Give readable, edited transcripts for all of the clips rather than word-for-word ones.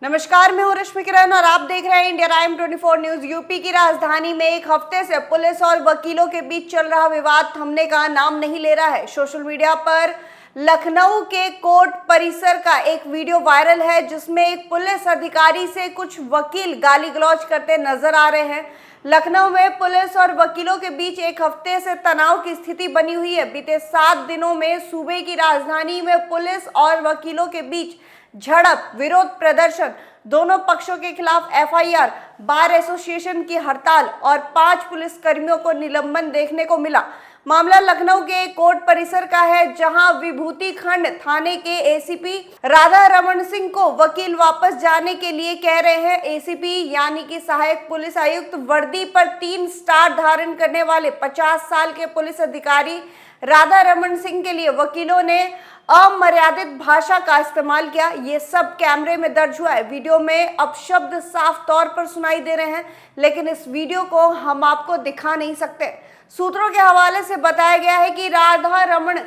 नमस्कार, मैं हूं रश्मि किरण और आप देख रहे हैं इंडिया टाइम 24 न्यूज। यूपी की राजधानी में एक हफ्ते से पुलिस और वकीलों के बीच चल रहा विवाद थमने का नाम नहीं ले रहा है। सोशल मीडिया पर लखनऊ के कोर्ट परिसर का एक वीडियो वायरल है जिसमें एक पुलिस अधिकारी से कुछ वकील गाली गलौज करते नजर आ रहे हैं। लखनऊ में पुलिस और वकीलों के बीच एक हफ्ते से तनाव की स्थिति बनी हुई है। बीते 7 दिनों में सूबे की राजधानी में पुलिस और वकीलों के बीच झड़प, विरोध प्रदर्शन, दोनों पक्षों के खिलाफ एफआईआर, बार एसोसिएशन की हड़ताल और 5 पुलिसकर्मियों को निलंबन देखने को मिला। मामला लखनऊ के कोर्ट परिसर का है जहां विभूति खंड थाने के एसीपी राधा रमन सिंह को वकील वापस जाने के लिए कह रहे हैं। एसीपी यानी कि सहायक पुलिस आयुक्त वर्दी पर 3 स्टार धारण करने वाले 50 साल के पुलिस अधिकारी राधा रमन सिंह के लिए वकीलों ने अमर्यादित भाषा का इस्तेमाल किया। ये सब कैमरे में दर्ज हुआ है। वीडियो में अपशब्द साफ तौर पर सुनाई दे रहे हैं, लेकिन इस वीडियो को हम आपको दिखा नहीं सकते। सूत्रों के हवाले से बताया गया है कि राधा रमन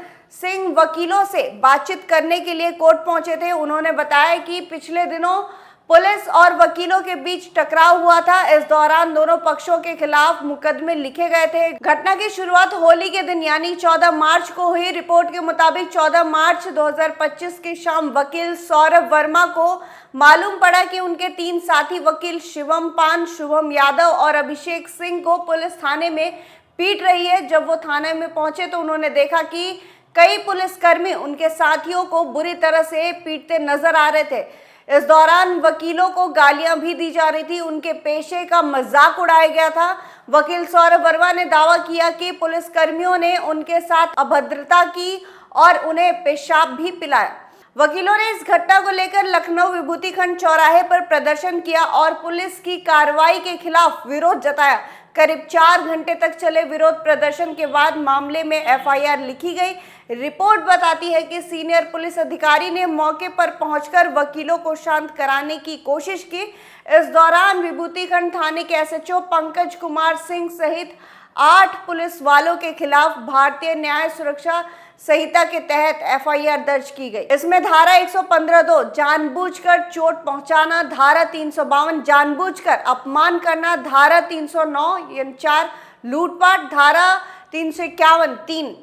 सिंह वकीलों से बातचीत करने के लिए कोर्ट पहुंचे थे। उन्होंने बताया कि पिछले दिनों पुलिस और वकीलों के बीच टकराव हुआ था। इस दौरान दोनों पक्षों के खिलाफ मुकदमे लिखे गए थे। घटना की शुरुआत होली के दिन यानी 14 मार्च को हुई। रिपोर्ट के मुताबिक 14 मार्च 2025 की शाम वकील सौरभ वर्मा को मालूम पड़ा कि उनके 3 साथी वकील शिवम पान, शुभम यादव और अभिषेक सिंह को पुलिस थाने में पीट रही है। जब वो थाने में पहुंचे तो उन्होंने देखा कि कई पुलिसकर्मी उनके साथियों को बुरी तरह से पीटते नजर आ रहे थे। इस दौरान वकीलों को गालियां भी दी जा रही थी। उनके पेशे का मजाक उड़ाया गया था। वकील सौरभ वर्मा ने दावा किया कि पुलिसकर्मियों ने उनके साथ अभद्रता की और उन्हें पेशाब भी पिलाया। वकीलों ने इस घटना को लेकर लखनऊ विभूति खंड चौराहे पर प्रदर्शन किया और पुलिस की कार्रवाई के खिलाफ विरोध जताया। करीब 4 घंटे तक चले विरोध प्रदर्शन के बाद मामले में एफआईआर लिखी गई। रिपोर्ट बताती है कि सीनियर पुलिस अधिकारी ने मौके पर पहुंचकर वकीलों को शांत कराने की कोशिश की। इस दौरान विभूति खंड थाने के एसएचओ पंकज कुमार सिंह सहित 8 पुलिस वालों के खिलाफ भारतीय न्याय सुरक्षा संहिता के तहत एफआईआर दर्ज की गई। इसमें धारा 115(2) जानबूझकर चोट पहुंचाना, धारा 352 जानबूझकर अपमान करना, धारा 309(4) लूटपाट, धारा 351(3)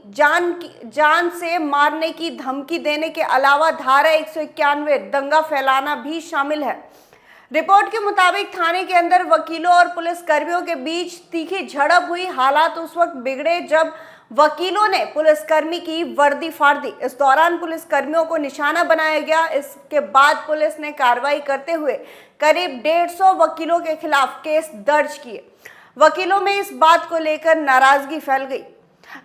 जान से मारने की धमकी देने के अलावा धारा 191 दंगा फैलाना भी शामिल है। रिपोर्ट के मुताबिक थाने के अंदर वकीलों और पुलिस कर्मियों के बीच तीखी झड़प हुई। हालात उस वक्त बिगड़े जब वकीलों ने पुलिसकर्मी की वर्दी फाड़ दी। इस दौरान पुलिसकर्मियों को निशाना बनाया गया। इसके बाद पुलिस ने कार्रवाई करते हुए करीब 150 वकीलों के खिलाफ केस दर्ज किए। वकीलों में इस बात को लेकर नाराजगी फैल गई।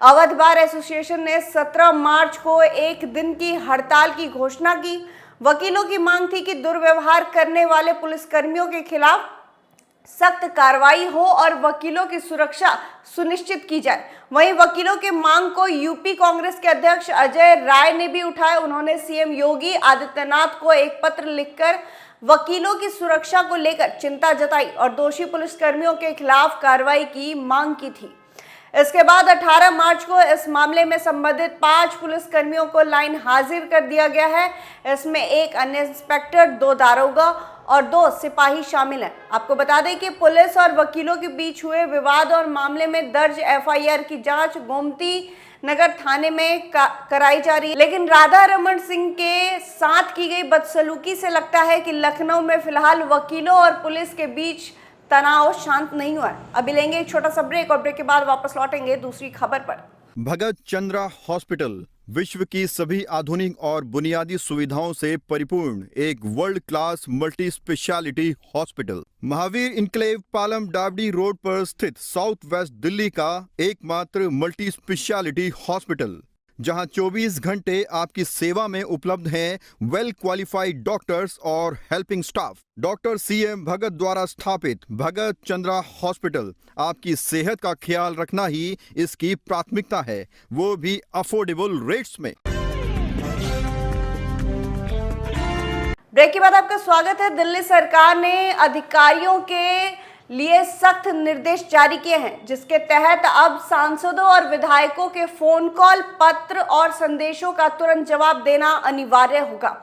अवध बार एसोसिएशन ने 17 मार्च को एक दिन की हड़ताल की घोषणा की। वकीलों की मांग थी कि दुर्व्यवहार करने वाले पुलिसकर्मियों के खिलाफ सख्त कार्रवाई हो और वकीलों की सुरक्षा सुनिश्चित की जाए। वहीं वकीलों के मांग को यूपी कांग्रेस के अध्यक्ष अजय राय ने भी उठाया। उन्होंने सीएम योगी आदित्यनाथ को एक पत्र लिखकर वकीलों की सुरक्षा को लेकर चिंता जताई और दोषी पुलिसकर्मियों के खिलाफ कार्रवाई की मांग की थी। इसके बाद 18 मार्च को इस मामले में संबंधित 5 पुलिसकर्मियों को लाइन हाजिर कर दिया गया है। इसमें एक अन्य इंस्पेक्टर, 2 दारोगा और 2 सिपाही शामिल हैं। आपको बता दें कि पुलिस और वकीलों के बीच हुए विवाद और मामले में दर्ज एफआईआर की जांच गोमती नगर थाने में कराई जा रही है। लेकिन राधा रमन सिंह के साथ की गई बदसलूकी से लगता है कि लखनऊ में फिलहाल वकीलों और पुलिस के बीच तनाव शांत नहीं हुआ है। अभी लेंगे एक छोटा सा ब्रेक और ब्रेक के बाद वापस लौटेंगे दूसरी खबर पर। भगत चंद्रा हॉस्पिटल विश्व की सभी आधुनिक और बुनियादी सुविधाओं से परिपूर्ण एक world class multi speciality hospital, Mahavir enclave Palam Dabri road पर स्थित साउथ वेस्ट दिल्ली का एकमात्र मल्टी स्पेशलिटी हॉस्पिटल, जहां 24 घंटे आपकी सेवा में उपलब्ध हैं वेल क्वालिफाइड डॉक्टर्स और हेल्पिंग स्टाफ। डॉक्टर सीएम भगत द्वारा स्थापित भगत चंद्रा हॉस्पिटल आपकी सेहत का ख्याल रखना ही इसकी प्राथमिकता है, वो भी अफोर्डेबल रेट्स में। ब्रेक के बाद आपका स्वागत है। दिल्ली सरकार ने अधिकारियों के लिए सख्त निर्देश जारी किए हैं, जिसके तहत अब सांसदों और विधायकों के फोन कॉल, पत्र और संदेशों का तुरंत जवाब देना अनिवार्य होगा।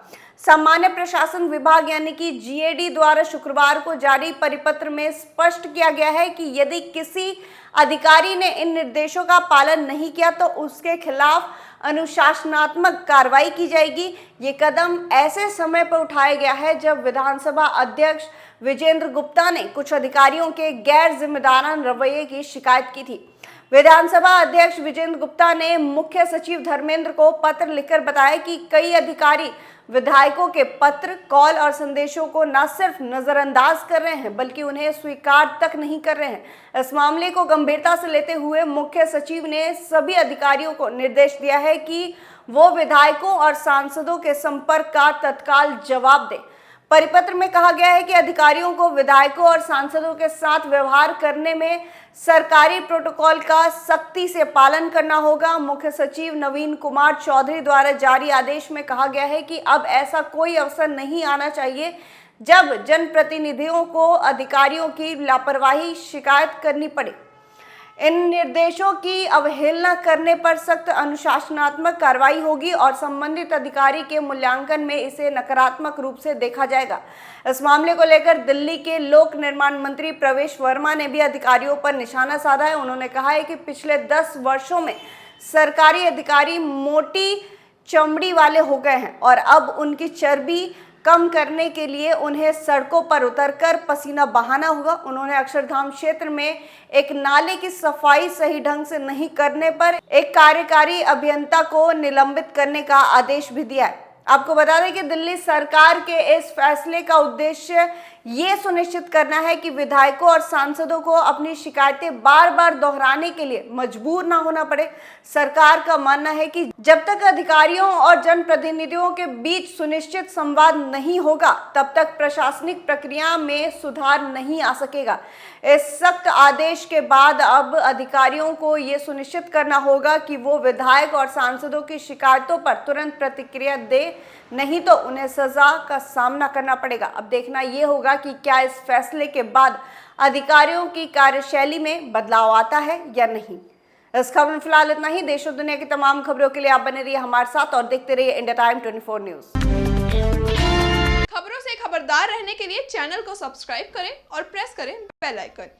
सामान्य प्रशासन विभाग यानी कि जीएडी द्वारा शुक्रवार को जारी परिपत्र में स्पष्ट किया गया है कि यदि किसी अधिकारी ने इन निर्देशों का पालन नहीं किया तो उसके खिलाफ अनुशासनात्मक कार्रवाई की जाएगी। ये कदम ऐसे समय पर उठाया गया है जब विधानसभा अध्यक्ष विजेंद्र गुप्ता ने कुछ अधिकारियों के गैर जिम्मेदाराना रवैये की शिकायत की थी। विधानसभा अध्यक्ष विजेंद्र गुप्ता ने मुख्य सचिव धर्मेंद्र को पत्र लिखकर बताया कि कई अधिकारी विधायकों के पत्र, कॉल और संदेशों को न सिर्फ नजरअंदाज कर रहे हैं बल्कि उन्हें स्वीकार तक नहीं कर रहे हैं। इस मामले को गंभीरता से लेते हुए मुख्य सचिव ने सभी अधिकारियों को निर्देश दिया है कि वो विधायकों और सांसदों के संपर्क का तत्काल जवाब दें। परिपत्र में कहा गया है कि अधिकारियों को विधायकों और सांसदों के साथ व्यवहार करने में सरकारी प्रोटोकॉल का सख्ती से पालन करना होगा। मुख्य सचिव नवीन कुमार चौधरी द्वारा जारी आदेश में कहा गया है कि अब ऐसा कोई अवसर नहीं आना चाहिए जब जनप्रतिनिधियों को अधिकारियों की लापरवाही शिकायत करनी पड़े। इन निर्देशों की अवहेलना करने पर सख्त अनुशासनात्मक कार्रवाई होगी और संबंधित अधिकारी के मूल्यांकन में इसे नकारात्मक रूप से देखा जाएगा। इस मामले को लेकर दिल्ली के लोक निर्माण मंत्री प्रवेश वर्मा ने भी अधिकारियों पर निशाना साधा है। उन्होंने कहा है कि पिछले 10 वर्षों में सरकारी अधिकारी मोटी चमड़ी वाले हो गए हैं और अब उनकी चर्बी कम करने के लिए उन्हें सड़कों पर उतरकर पसीना बहाना होगा। उन्होंने अक्षरधाम क्षेत्र में एक नाले की सफाई सही ढंग से नहीं करने पर एक कार्यकारी अभियंता को निलंबित करने का आदेश भी दिया है। आपको बता दें कि दिल्ली सरकार के इस फैसले का उद्देश्य ये सुनिश्चित करना है कि विधायकों और सांसदों को अपनी शिकायतें बार बार दोहराने के लिए मजबूर ना होना पड़े। सरकार का मानना है कि जब तक अधिकारियों और जनप्रतिनिधियों के बीच सुनिश्चित संवाद नहीं होगा तब तक प्रशासनिक प्रक्रिया में सुधार नहीं आ सकेगा। इस सख्त आदेश के बाद अब अधिकारियों को ये सुनिश्चित करना होगा कि वो विधायक और सांसदों की शिकायतों पर तुरंत प्रतिक्रिया दे, नहीं तो उन्हें सजा का सामना करना पड़ेगा। अब देखना यह होगा कि क्या इस फैसले के बाद अधिकारियों की कार्यशैली में बदलाव आता है या नहीं। इस खबर में फिलहाल इतना ही। देश और दुनिया की तमाम खबरों के लिए आप बने रहिए हमारे साथ और देखते रहिए इंडिया टाइम 24 न्यूज। खबरों से खबरदार रहने के लिए चैनल को सब्सक्राइब करें और प्रेस करें बेल आइकन।